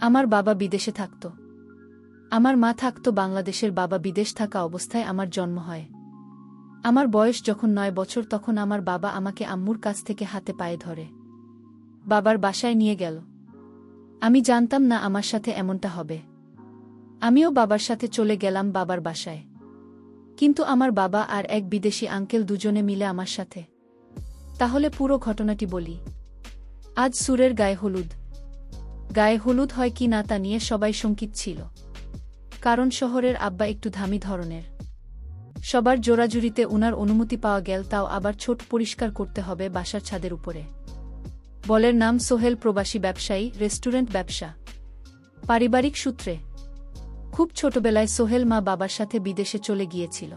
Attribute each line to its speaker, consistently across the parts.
Speaker 1: আমার বাবা বিদেশে থাকত। আমার মা থাকত বাংলাদেশের। বাবা বিদেশ থাকা অবস্থায় আমার জন্ম হয়। আমার বয়স যখন 9 বছর তখন আমার বাবা আমাকে আম্মুর কাছ থেকে হাতে পায়ে ধরে বাবার বাসায় নিয়ে গেল। আমি জানতাম না আমার সাথে এমনটা হবে। আমিও বাবার সাথে চলে গেলাম বাবার বাসায়। কিন্তু আমার বাবা আর এক বিদেশি আঙ্কেল দুজনে মিলে আমার সাথে। তাহলে পুরো ঘটনাটি বলি। আজ সুরের গায়ে হলুদ। গায়ে হলুদ হয় কি না তা নিয়ে সবাই শঙ্কিত ছিল। কারণ শহরের আব্বা একটু ধামি ধরনের। সবার জোরাজুরিতে উনার অনুমতি পাওয়া গেল, তাও আবার ছোট পরিষ্কার করতে হবে বাসার ছাদের উপরে। বলের নাম সোহেল, প্রবাসী ব্যবসায়ী, রেস্টুরেন্ট ব্যবসা। পারিবারিক সূত্রে খুব ছোটবেলায় সোহেল মা বাবার সাথে বিদেশে চলে গিয়েছিল।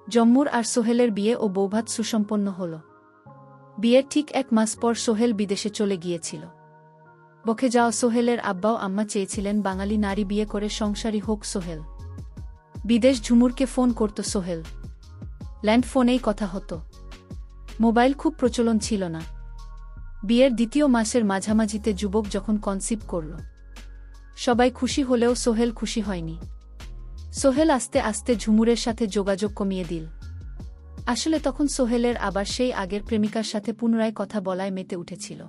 Speaker 1: জম্মুর আর সোহেলের বিয়ে ও বৌভাত সুসম্পন্ন হল। বিয়ের ঠিক 1 মাস পর সোহেল বিদেশে চলে গিয়েছিল। বকে যাওয়া সোহেলের আব্বাও আম্মা চেয়েছিলেন বাঙালি নারী বিয়ে করে সংসারী হোক সোহেল। বিদেশ ঝুমুরকে ফোন করত সোহেল। ল্যান্ড ফোনেই কথা হতো। মোবাইল খুব প্রচলন ছিল না। বিয়ের 2য় মাসের মাঝামাঝিতে যুবক যখন কনসিভ করল, সবাই খুশি হলেও সোহেল খুশি হয়নি। সোহেল আস্তে আস্তে ঝুমুরের সাথে যোগাযোগ কমিয়ে দিল। আসলে তখন সোহেলের আবার সেই আগের প্রেমিকার সাথে পুনরায় কথা বলায় মেতে উঠেছিল।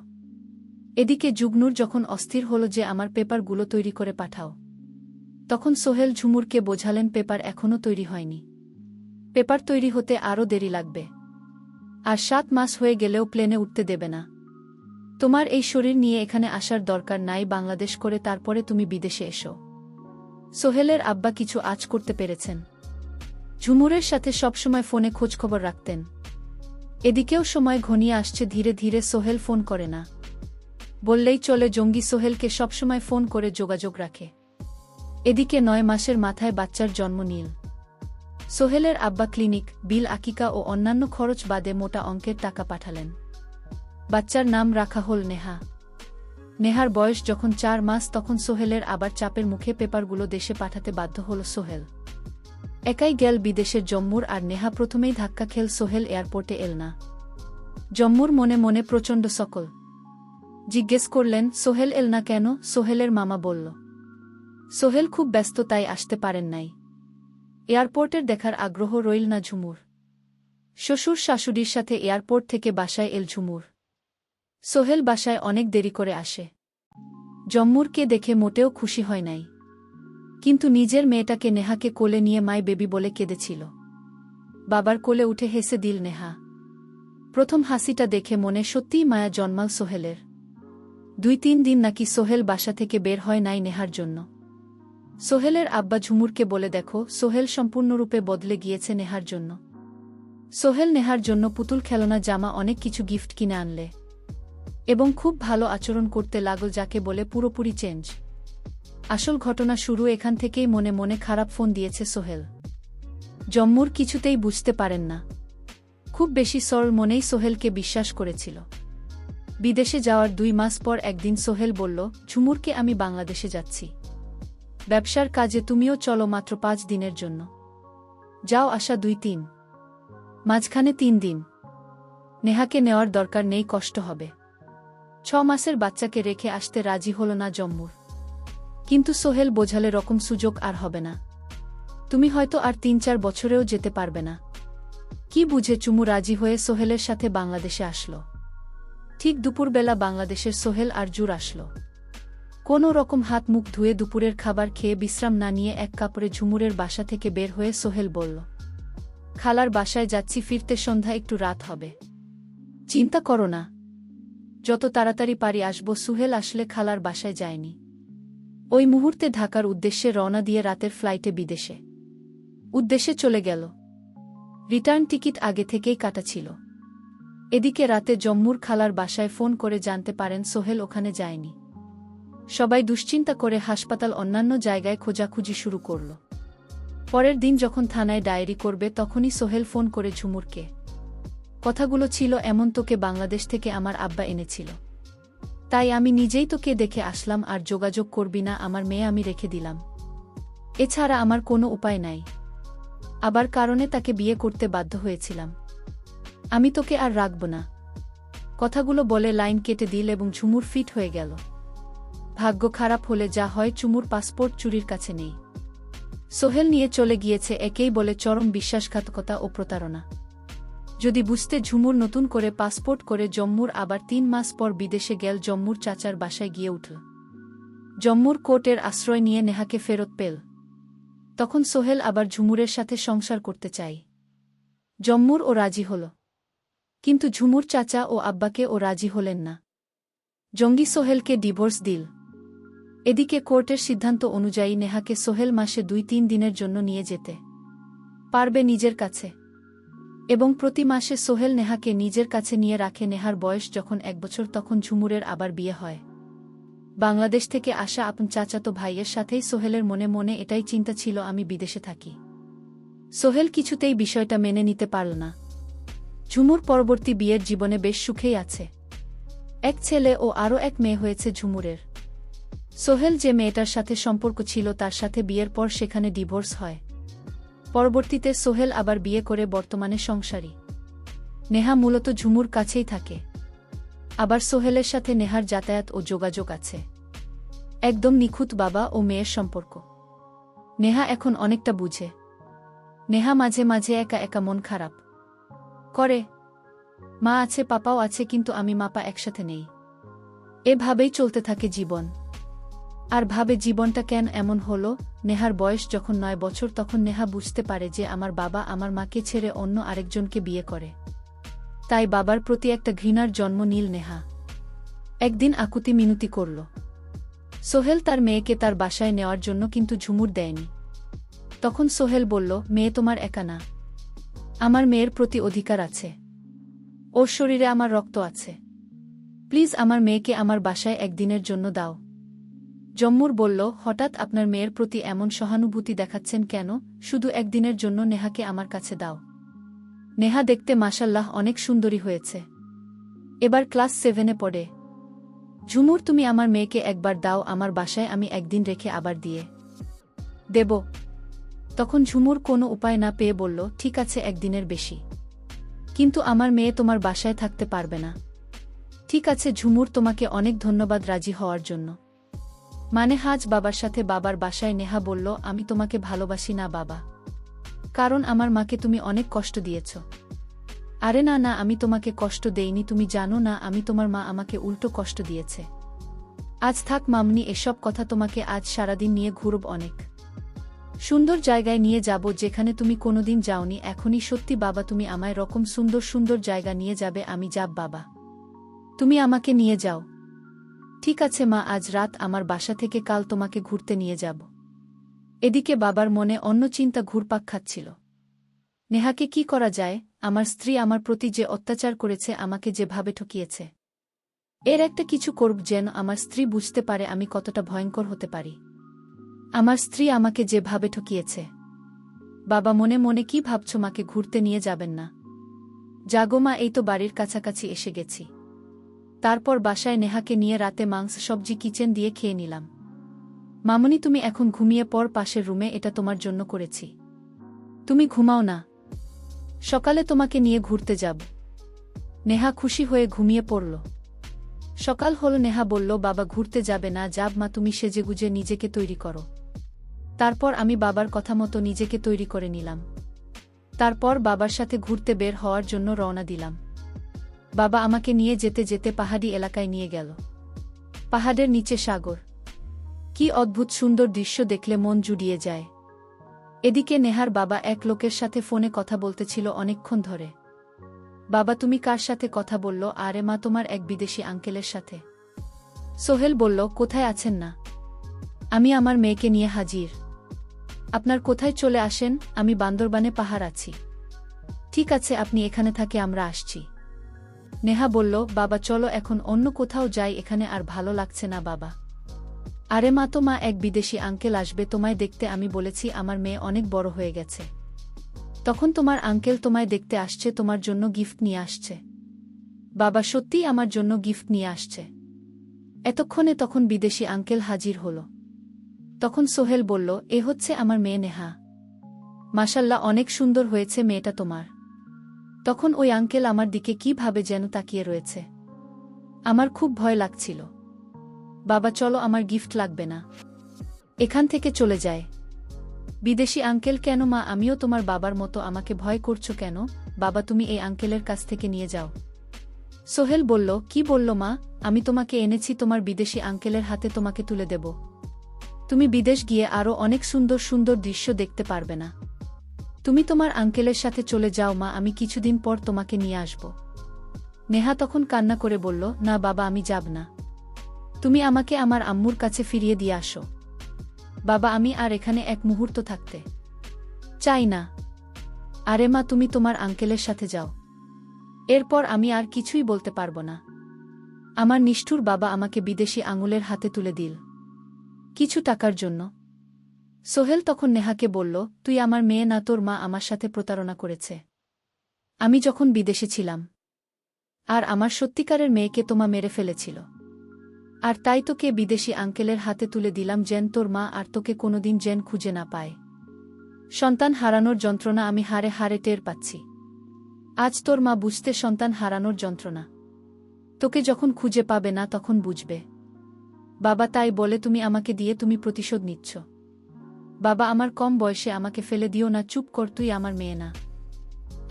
Speaker 1: এদিকে যুগনূর যখন অস্থির হল যে আমার পেপারগুলো তৈরি করে পাঠাও, তখন সোহেল ঝুমুরকে বোঝালেন পেপার এখনও তৈরি হয়নি। পেপার তৈরি হতে আরও দেরি লাগবে। আর 7 মাস হয়ে গেলেও প্লেনে উঠতে দেবে না। তোমার এই শরীর নিয়ে এখানে আসার দরকার নাই, বাংলাদেশ করে তারপরে তুমি বিদেশে এসো। সোহেলের আব্বা কিছু আঁচ করতে পেরেছেন। ঝুমুরের সাথে সবসময় ফোনে খোঁজখবর রাখতেন। এদিকেও সময় ঘনিয়ে আসছে, ধীরে ধীরে সোহেল ফোন করে না। বললেই চলে, জঙ্গি সোহেলকে সবসময় ফোন করে যোগাযোগ রাখে। এদিকে 9 মাসের মাথায় বাচ্চার জন্ম নীল। সোহেলের আব্বা ক্লিনিক, বিল, আকিকা ও অন্যান্য খরচ বাদে মোটা অঙ্কের টাকা পাঠালেন। বাচ্চার নাম রাখা হল নেহা। নেহার বয়স যখন 4 মাস তখন সোহেলের আবার চাপের মুখে পেপারগুলো দেশে পাঠাতে বাধ্য হল সোহেল। একাই গেল বিদেশের জম্মুর, আর নেহা প্রথমেই ধাক্কা খেল সোহেল এয়ারপোর্টে এল না। জম্মুর মনে মনে প্রচণ্ড সকল। জিজ্ঞেস করলেন, সোহেল এল না কেন? সোহেলের মামা বলল, সোহেল খুব ব্যস্ত তাই আসতে পারেন নাই। এয়ারপোর্টের দেখার আগ্রহ রইল না ঝুমুর। শ্বশুর শাশুড়ির সাথে এয়ারপোর্ট থেকে বাসায় এল ঝুমুর। সোহেল বাসায় অনেক দেরি করে আসে। জম্মুরকে দেখে মোটেও খুশি হয় নাই। কিন্তু নিজের মেয়েটাকে, নেহাকে কোলে নিয়ে মাই বেবি বলে কেঁদেছিল। বাবার কোলে উঠে হেসে দিল নেহা। প্রথম হাসিটা দেখে মনে সত্যিই মায়া জন্মাল সোহেলের। 2-3 দিন নাকি সোহেল বাসা থেকে বের হয় নাই নেহার জন্য। সোহেলের আব্বা ঝুমুরকে বলে, দেখো, সোহেল সম্পূর্ণরূপে বদলে গিয়েছে নেহার জন্য। সোহেল নেহার জন্য পুতুল, খেলনা, জামা, অনেক কিছু গিফট কিনে আনলে এবং খুব ভালো আচরণ করতে লাগল, যাকে বলে পুরোপুরি চেঞ্জ। আসল ঘটনা শুরু এখান থেকেই। মনে মনে খারাপ ফোন দিয়েছে সোহেল। জম্মুর কিছুতেই বুঝতে পারেন না। খুব বেশি সরল মনেই সোহেলকে বিশ্বাস করেছিল। বিদেশে যাওয়ার 2 মাস পর একদিন সোহেল বলল, ঝুমুরকে আমি বাংলাদেশে যাচ্ছি ব্যবসার কাজে, তুমিও চলো, মাত্র 5 দিনের জন্য। যাও আসা 2-3, মাঝখানে 3 দিন। নেহাকে নেওয়ার দরকার নেই, কষ্ট হবে। 6 মাসের বাচ্চাকে রেখে আসতে রাজি হল না জম্মুর। কিন্তু সোহেল বোঝালে, রকম সুযোগ আর হবে না। তুমি হয়তো আর 3-4 বছরেও যেতে পারবে না। কি বুঝে চুমু রাজি হয়ে সোহেলের সাথে বাংলাদেশে আসলো। ঠিক দুপুরবেলা বাংলাদেশের সোহেল আর জুর আসলো। কোনো রকম হাত মুখ ধুয়ে দুপুরের খাবার খেয়ে বিশ্রাম না নিয়ে এক কাপড়ে ঝুমুরের বাসা থেকে বের হয়ে সোহেল বলল, খালার বাসায় যাচ্ছি, ফিরতে সন্ধ্যা, একটু রাত হবে। চিন্তা করো না, যত তাড়াতাড়ি পারি আসব। সোহেল আসলে খালার বাসায় যায়নি। ওই মুহূর্তে ঢাকার উদ্দেশ্যে রওনা দিয়ে রাতের ফ্লাইটে বিদেশে উদ্দেশ্যে চলে গেল। রিটার্ন টিকিট আগে থেকেই কাটা ছিল। এদিকে রাতে জম্মুর খালার বাসায় ফোন করে জানতে পারেন সোহেল ওখানে যায়নি। সবাই দুশ্চিন্তা করে হাসপাতাল, অন্যান্য জায়গায় খোঁজাখুঁজি শুরু করল। পরের দিন যখন থানায় ডায়েরি করবে তখনই সোহেল ফোন করে ঝুমুরকে। কথাগুলো ছিল এমন, তোকে বাংলাদেশ থেকে আমার আব্বা এনেছিল, তাই আমি নিজেই তোকে দেখে আসলাম, আর যোগাযোগ করবি না, আমার মেয়ে আমি রেখে দিলাম। এছাড়া আমার কোনো উপায় নাই। আবার কারণে তাকে বিয়ে করতে বাধ্য হয়েছিলাম। আমি তোকে আর রাখব না। কথাগুলো বলে লাইন কেটে দিল এবং ঝুমুর ফিট হয়ে গেল। ভাগ্য খারাপ হলে যা হয় চুমুর পাসপোর্ট চুরির কাছে নেই। সোহেল নিয়ে চলে গিয়েছে, একেই বলে চরম বিশ্বাসঘাতকতা ও প্রতারণা। যদি বুঝতে ঝুমুর নতুন করে পাসপোর্ট করে জম্মুর আবার ৩ মাস পর বিদেশে গেল, জম্মুর চাচার বাসায় গিয়ে উঠল। জম্মুর কোর্টের আশ্রয় নিয়ে নেহাকে ফেরত পেল। তখন সোহেল আবার ঝুমুরের সাথে সংসার করতে চাই। জম্মুর ও রাজি হল, কিন্তু ঝুমুর চাচা ও আব্বাকে ও রাজি হলেন না। জঙ্গি সোহেলকে ডিভোর্স দিল। এদিকে কোর্টের সিদ্ধান্ত অনুযায়ী নেহাকে সোহেল মাসে ২-৩ দিনের জন্য নিয়ে যেতে পারবে নিজের কাছে, এবং প্রতি মাসে সোহেল নেহাকে নিজের কাছে নিয়ে রাখে। নেহার বয়স যখন ১ বছর তখন ঝুমুরের আবার বিয়ে হয়। বাংলাদেশ থেকে আসা আপন চাচাতো ভাইয়ের সাথেই সোহেলের মনে মনে এটাই চিন্তা ছিল, আমি বিদেশে থাকি। সোহেল কিছুতেই বিষয়টা মেনে নিতে পারল না। ঝুমুর পরবর্তী বিয়ের জীবনে বেশ সুখেই আছে। এক ছেলে ও আরও এক মেয়ে হয়েছে ঝুমুরের। সোহেল যে মেয়েটার সাথে সম্পর্ক ছিল তার সাথে বিয়ের পর সেখানে ডিভোর্স হয়। পরবর্তীতে সোহেল আবার বিয়ে করে বর্তমানে সংসারী। নেহা মূলত ঝুমুর কাছেই থাকে। আবার সোহেলের সাথে নেহার যাতায়াত ও যোগাযোগ আছে। একদম নিখুঁত বাবা ও মেয়ের সম্পর্ক। নেহা এখন অনেকটা বুঝে। নেহা মাঝে মাঝে একা একা মন খারাপ করে। মা আছে, পাপাও আছে, কিন্তু আমি মাপা একসাথে নেই। এভাবেই চলতে থাকে জীবন। আর ভাবে জীবনটা কেন এমন হলো। নেহার বয়স যখন ৯ বছর তখন নেহা বুঝতে পারে যে আমার বাবা আমার মাকে ছেড়ে অন্য আরেকজনকে বিয়ে করে। তাই বাবার প্রতি একটা ঘৃণার জন্ম নিল নেহা। একদিন আকুতি মিনতি করল সোহেল তার মেয়েকে তার বাসায় নেওয়ার জন্য, কিন্তু ঝুমুর দেয়নি। তখন সোহেল বলল, মেয়ে তোমার একা না, আমার মেয়ের প্রতি অধিকার আছে। ওর শরীরে আমার রক্ত আছে। প্লিজ আমার মেয়েকে আমার বাসায় একদিনের জন্য দাও। জম্মুর বলল, হঠাৎ আপনার মেয়ের প্রতি এমন সহানুভূতি দেখাচ্ছেন কেন? শুধু একদিনের জন্য নেহাকে আমার কাছে দাও। নেহা দেখতে মাশাল্লাহ অনেক সুন্দরী হয়েছে। এবার ক্লাস 7-এ পড়ে। ঝুমুর, তুমি আমার মেয়েকে একবার দাও আমার বাসায়, আমি একদিন রেখে আবার দিয়ে দেব। তখন ঝুমুর কোনো উপায় না পেয়ে বলল, ঠিক আছে, একদিনের বেশি, কিন্তু আমার মেয়ে তোমার বাসায় থাকতে পারবে না। ঠিক আছে ঝুমুর, তোমাকে অনেক ধন্যবাদ রাজি হওয়ার জন্য। মানে হাজ বাবার সাথে বাবার বাসায়। নেহা বলল, আমি তোমাকে ভালোবাসি না বাবা, কারণ আমার মাকে তুমি অনেক কষ্ট দিয়েছ। আরে না না, আমি তোমাকে কষ্ট দেইনি, তুমি জানো না আমি তোমার মা আমাকে উল্টো কষ্ট দিয়েছে। আজ থাক মামনি, এসব কথা তোমাকে আজ সারাদিন নিয়ে ঘুরব, অনেক সুন্দর জায়গায় নিয়ে যাব যেখানে তুমি কোনোদিন যাওনি। এখনই সত্যি বাবা, তুমি আমায় রকম সুন্দর সুন্দর জায়গা নিয়ে যাবে। আমি যাব বাবা, তুমি আমাকে নিয়ে যাও। ঠিক আছে মা, আজ রাত আমার বাসা থেকে কাল তোমাকে ঘুরতে নিয়ে যাব। এদিকে বাবার মনে অন্য চিন্তা ঘুরপাক খাচ্ছিল। নেহাকে কি করা যায়? আমার স্ত্রী আমার প্রতি যে অত্যাচার করেছে, আমাকে যেভাবে ঠকিয়েছে, এর একটা কিছু করব যেন আমার স্ত্রী বুঝতে পারে আমি কতটা ভয়ঙ্কর হতে পারি। আমার স্ত্রী আমাকে যেভাবে ঠকিয়েছে। বাবা মনে মনে কি ভাবছ? মাকে ঘুরতে নিয়ে যাবেন না? জাগো মা, এই তো বাড়ির কাছাকাছি এসে গেছি। তারপর বাসায় নেহাকে নিয়ে রাতে মাংস সবজি কিচেন দিয়ে খেয়ে নিলাম। মামনি, তুমি এখন ঘুমিয়ে পড়, পাশের রুমে, এটা তোমার জন্য করেছি। তুমি ঘুমাও না, সকালে তোমাকে নিয়ে ঘুরতে যাব। নেহা খুশি হয়ে ঘুমিয়ে পড়ল। সকাল হল, নেহা বলল, বাবা ঘুরতে যাবে না? যাব মা, তুমি সেজেগুজে নিজেকে তৈরি করো। তারপর আমি বাবার কথা মতো নিজেকে তৈরি করে নিলাম। তারপর বাবার সাথে ঘুরতে বের হওয়ার জন্য রওনা দিলাম। বাবা আমাকে নিয়ে যেতে যেতে পাহাড়ি এলাকায় নিয়ে গেল। পাহাড়ের নিচে সাগর, কি অদ্ভুত সুন্দর দৃশ্য, দেখলে মন জুড়িয়ে যায়। এদিকে নেহার বাবা এক লোকের সাথে ফোনে কথা বলতেছিল অনেকক্ষণ ধরে। বাবা, তুমি কার সাথে কথা বলল? আরে মা, তোমার এক বিদেশি আঙ্কেলের সাথে। সোহেল বলল, কোথায় আছেন না? আমি আমার মেয়েকে নিয়ে হাজির। আপনার কোথায় চলে আসেন? আমি বান্দরবানে পাহাড় আছি। ঠিক আছে, আপনি এখানে থাকে, আমরা আসছি। নেহা বলল, বাবা চলো এখন অন্য কোথাও যাই, এখানে আর ভালো লাগছে না বাবা। আরে মা, তো মা, এক বিদেশি আঙ্কেল আসবে তোমায় দেখতে। আমি বলেছি আমার মেয়ে অনেক বড় হয়ে গেছে। তখন তোমার আঙ্কেল তোমায় দেখতে আসছে, তোমার জন্য গিফট নিয়ে আসছে। বাবা, সত্যিই আমার জন্য গিফট নিয়ে আসছে? এতক্ষণে তখন বিদেশি আঙ্কেল হাজির হল। তখন সোহেল বলল, এ হচ্ছে আমার মেয়ে নেহা। মাশাল্লাহ, অনেক সুন্দর হয়েছে মেয়েটা তোমার। তখন ওই আঙ্কেল আমার দিকে কিভাবে যেন তাকিয়ে রয়েছে। আমার খুব ভয় লাগছিল। বাবা চলো, আমার গিফট লাগবে না, এখান থেকে চলে যায়। বিদেশি আঙ্কেল, কেন মা? আমিও তোমার বাবার মতো, আমাকে ভয় করছো কেন? বাবা তুমি এই আঙ্কেলের কাছ থেকে নিয়ে যাও। সোহেল বলল, কি বলল মা? আমি তোমাকে এনেছি তোমার বিদেশি আঙ্কেলের হাতে, তোমাকে তুলে দেব। তুমি বিদেশ গিয়ে আরও অনেক সুন্দর সুন্দর দৃশ্য দেখতে পারবে না। তুমি তোমার আঙ্কেলের সাথে চলে যাও মা, আমি কিছুদিন পর তোমাকে নিয়ে আসব। নেহা তখন কান্না করে বলল, না বাবা, আমি যাব না। তুমি আমাকে আমার আম্মুর কাছে ফিরিয়ে দিয়ে আসো। বাবা আমি আর এখানে এক মুহূর্ত থাকতে চাই না। আরে মা, তুমি তোমার আঙ্কেলের সাথে যাও, এরপর আমি আর কিছুই বলতে পারবো না। আমার নিষ্ঠুর বাবা আমাকে বিদেশি আঙুলের হাতে তুলে দিল কিছু টাকার জন্য। সোহেল তখন নেহাকে বলল, তুই আমার মেয়ে না, তোর মা আমার সাথে প্রতারণা করেছে আমি যখন বিদেশে ছিলাম, আর আমার সত্যিকারের মেয়েকে তোমা মেরে ফেলেছিল। আর তাই তোকে বিদেশি আঙ্কেলের হাতে তুলে দিলাম, যেন তোর মা আর তোকে কোনোদিন যেন খুঁজে না পায়। সন্তান হারানোর যন্ত্রণা আমি হারে হারে টের পাচ্ছি। আজ তোর মা বুঝতে সন্তান হারানোর যন্ত্রণা। তোকে যখন খুঁজে পাবে না তখন বুঝবে। বাবা তাই বলে তুমি আমাকে দিয়ে তুমি প্রতিশোধ নিচ্ছ। বাবা আমার কম বয়সে আমাকে ফেলে দিও না। চুপ কর, তুই আমার মেয়ে না,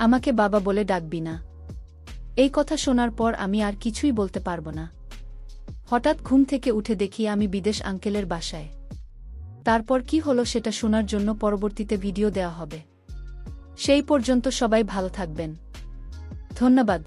Speaker 1: আমাকে বাবা বলে ডাকবি না। এই কথা শোনার পর আমি আর কিছুই বলতে পারব না। হঠাৎ ঘুম থেকে উঠে দেখি আমি বিদেশ আঙ্কেলের বাসায়। তারপর কি হলো সেটা শোনার জন্য পরবর্তীতে ভিডিও দেওয়া হবে। সেই পর্যন্ত সবাই ভালো থাকবেন। ধন্যবাদ।